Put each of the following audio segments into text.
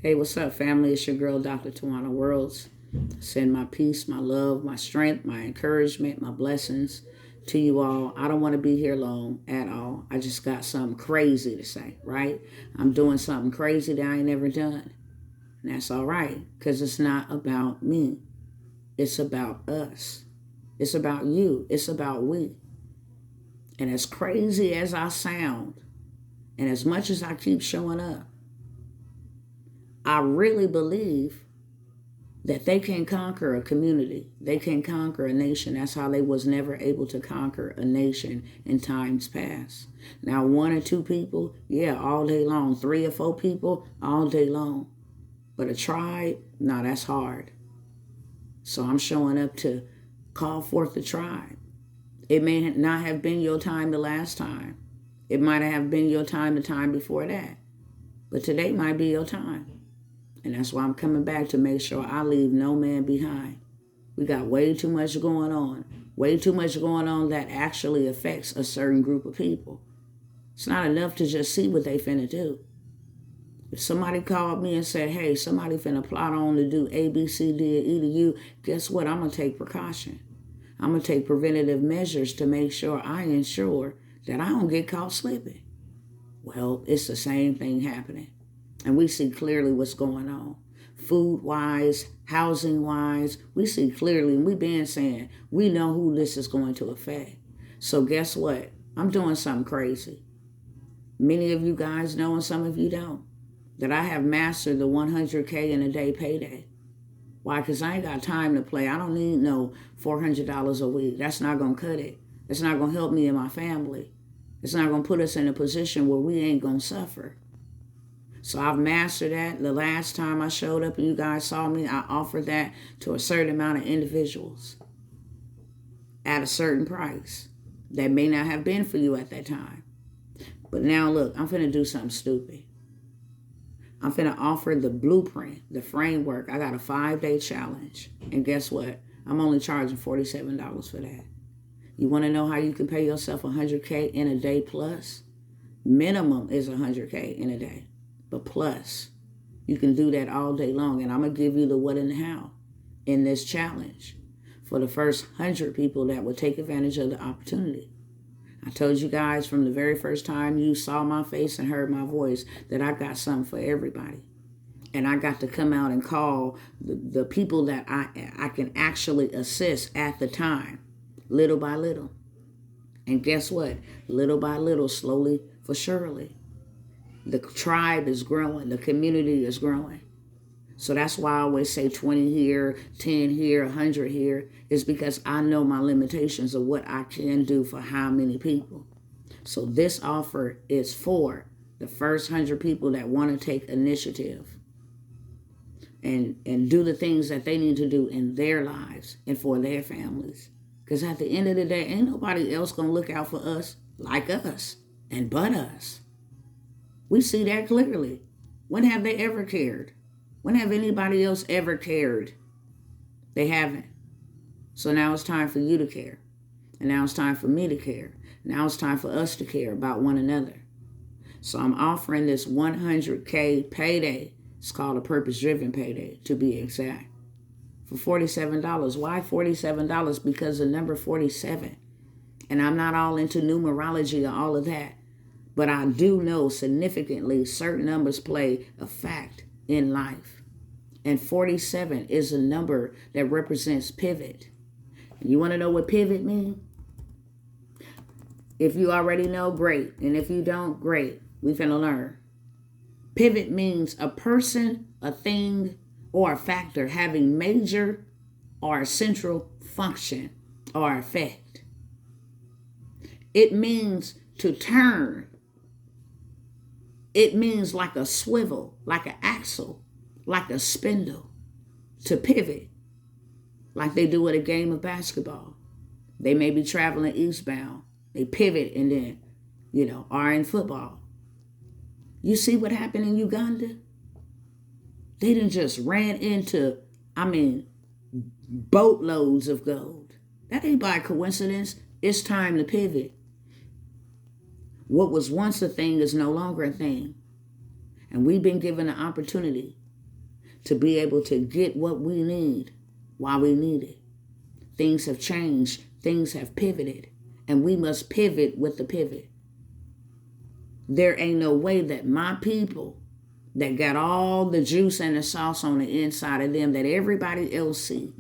Hey, what's up, family? It's your girl, Dr. Tawana Worlds. Send my peace, my love, my strength, my encouragement, my blessings to you all. I don't want to be here long at all. I just got something crazy to say, right? I'm doing something crazy that I ain't never done. And that's all right, because it's not about me. It's about us. It's about you. It's about we. And as crazy as I sound, and as much as I keep showing up, I really believe that they can conquer a community. They can conquer a nation. That's how they was never able to conquer a nation in times past. Now, 1 or 2 people, yeah, all day long. 3 or 4 people, all day long. But a tribe, no, that's hard. So I'm showing up to call forth the tribe. It may not have been your time the last time. It might have been your time the time before that. But today might be your time. And that's why I'm coming back to make sure I leave no man behind. We got way too much going on. Way too much going on that actually affects a certain group of people. It's not enough to just see what they finna do. If somebody called me and said, hey, somebody finna plot on to do A, B, C, D, and E to you, guess what? I'm going to take precaution. I'm going to take preventative measures to make sure I ensure that I don't get caught slipping. Well, it's the same thing happening. And we see clearly what's going on. Food-wise, housing-wise, we see clearly, and we've been saying, we know who this is going to affect. So guess what? I'm doing something crazy. Many of you guys know, and some of you don't, that I have mastered the 100K in a day payday. Why? Because I ain't got time to play. I don't need no $400 a week. That's not going to cut it. It's not going to help me and my family. It's not going to put us in a position where we ain't going to suffer. So I've mastered that. The last time I showed up and you guys saw me, I offered that to a certain amount of individuals at a certain price that may not have been for you at that time. But now look, I'm finna do something stupid. I'm finna offer the blueprint, the framework. I got a 5-day challenge. And guess what? I'm only charging $47 for that. You want to know how you can pay yourself 100K in a day plus? Minimum is 100K in a day. But plus, you can do that all day long. And I'm going to give you the what and the how in this challenge for the first 100 people that will take advantage of the opportunity. I told you guys from the very first time you saw my face and heard my voice that I got something for everybody. And I got to come out and call the people that I can actually assist at the time, little by little. And guess what? Little by little, slowly for surely. The tribe is growing. The community is growing. So that's why I always say 20 here, 10 here, 100 here, is because I know my limitations of what I can do for how many people. So this offer is for the first 100 people that want to take initiative and do the things that they need to do in their lives and for their families. Because at the end of the day, ain't nobody else going to look out for us like us and but us. We see that clearly. When have they ever cared? When have anybody else ever cared? They haven't. So now it's time for you to care. And now it's time for me to care. Now it's time for us to care about one another. So I'm offering this 100K payday. It's called a purpose-driven payday, to be exact. For $47. Why $47? Because the number 47. And I'm not all into numerology or all of that. But I do know significantly certain numbers play a fact in life. And 47 is a number that represents pivot. And you want to know what pivot means? If you already know, great. And if you don't, great. We finna learn. Pivot means a person, a thing, or a factor having major or central function or effect. It means to turn. It means like a swivel, like an axle, like a spindle, to pivot, like they do at a game of basketball. They may be traveling eastbound. They pivot and then, are in football. You see what happened in Uganda? They didn't just ran into, boatloads of gold. That ain't by coincidence. It's time to pivot. What was once a thing is no longer a thing. And we've been given an opportunity to be able to get what we need while we need it. Things have changed. Things have pivoted. And we must pivot with the pivot. There ain't no way that my people that got all the juice and the sauce on the inside of them that everybody else see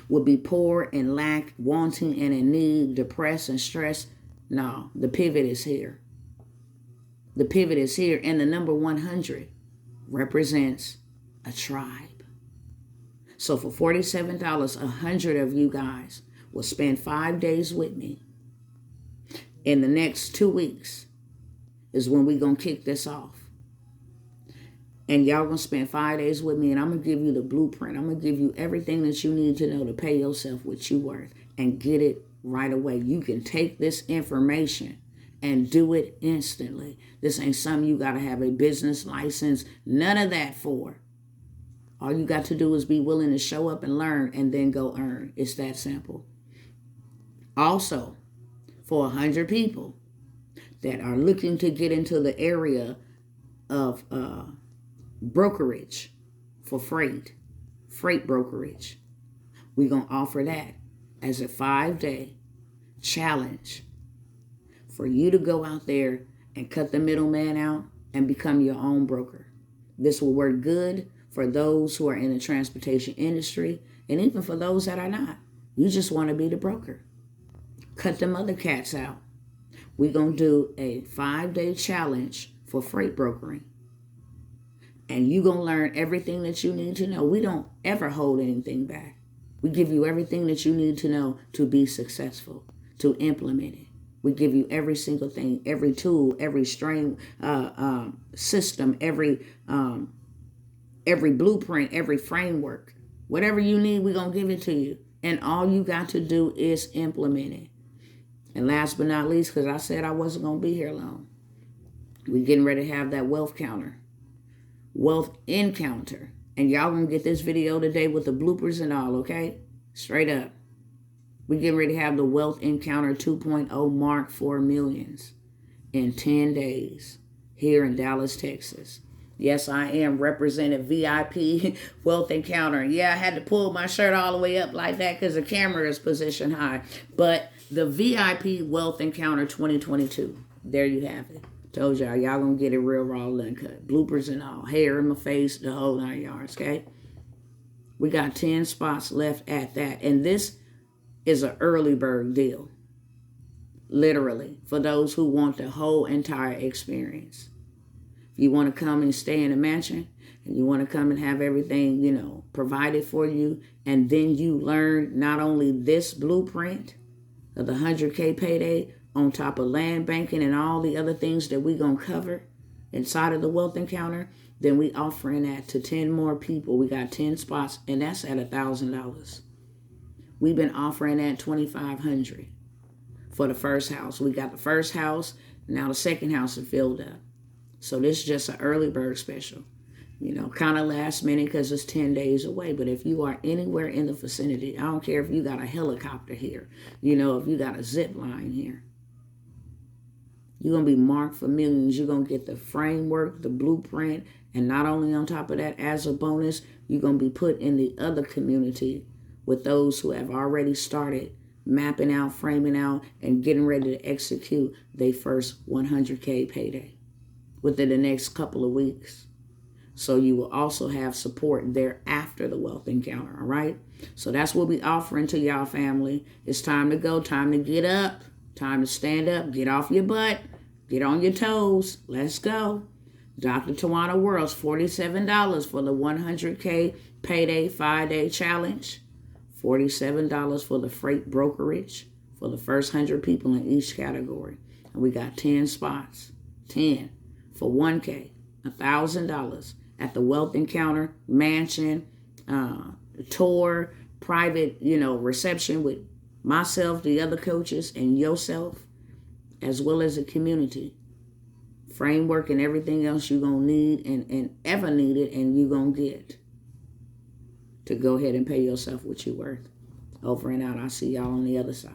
would be poor and lack, wanting and in need, depressed and stressed. No, the pivot is here. The pivot is here. And the number 100 represents a tribe. So for $47, 100 of you guys will spend 5 days with me. In the next 2 weeks is when we going to kick this off. And y'all going to spend 5 days with me, and I'm going to give you the blueprint. I'm going to give you everything that you need to know to pay yourself what you worth and get it right away. You can take this information and do it instantly. This ain't something you got to have a business license, none of that for. All you got to do is be willing to show up and learn and then go earn. It's that simple. Also, for 100 people that are looking to get into the area of brokerage for freight brokerage, we're going to offer that as a 5-day challenge for you to go out there and cut the middleman out and become your own broker. This will work good for those who are in the transportation industry and even for those that are not. You just want to be the broker. Cut them other cats out. We're going to do a 5-day challenge for freight brokering. And you're going to learn everything that you need to know. We don't ever hold anything back. We give you everything that you need to know to be successful, to implement it. We give you every single thing, every tool, every stream, system, every blueprint, every framework. Whatever you need, we're going to give it to you. And all you got to do is implement it. And last but not least, because I said I wasn't going to be here long, we're getting ready to have that wealth encounter. And y'all going to get this video today with the bloopers and all, okay? Straight up. We're getting ready to have the Wealth Encounter 2.0 mark for millions in 10 days here in Dallas, Texas. Yes, I am representing VIP Wealth Encounter. Yeah, I had to pull my shirt all the way up like that because the camera is positioned high. But the VIP Wealth Encounter 2022, there you have it. Told y'all going to get it real raw, uncut. Bloopers and all. Hair in my face, the whole 9 yards, okay? We got 10 spots left at that. And this is an early bird deal. Literally. For those who want the whole entire experience. If you want to come and stay in a mansion, and you want to come and have everything, provided for you, and then you learn not only this blueprint of the 100K payday, on top of land banking and all the other things that we're going to cover inside of the Wealth Encounter, then we offering that to 10 more people. We got 10 spots, and that's at $1,000. We've been offering that $2,500 for the first house. We got the first house, now the second house is filled up. So this is just an early bird special. Kind of last minute because it's 10 days away. But if you are anywhere in the vicinity, I don't care if you got a helicopter here, if you got a zip line here, you're going to be marked for millions. You're going to get the framework, the blueprint, and not only on top of that, as a bonus, you're going to be put in the other community with those who have already started mapping out, framing out, and getting ready to execute their first 100K payday within the next couple of weeks. So you will also have support there after the Wealth Encounter, all right? So that's what we're offering to y'all, family. It's time to go, time to get up, time to stand up, get off your butt, get on your toes. Let's go. Dr. Tawana Worlds, $47 for the 100K payday 5-day challenge. $47 for the freight brokerage for the first 100 people in each category. And we got 10 spots. 10 for 1K, $1,000 at the Wealth Encounter mansion, tour, private, reception with myself, the other coaches, and yourself, as well as the community. Framework and everything else you're going to need and ever needed and you're going to get to go ahead and pay yourself what you're worth. Over and out. I'll see y'all on the other side.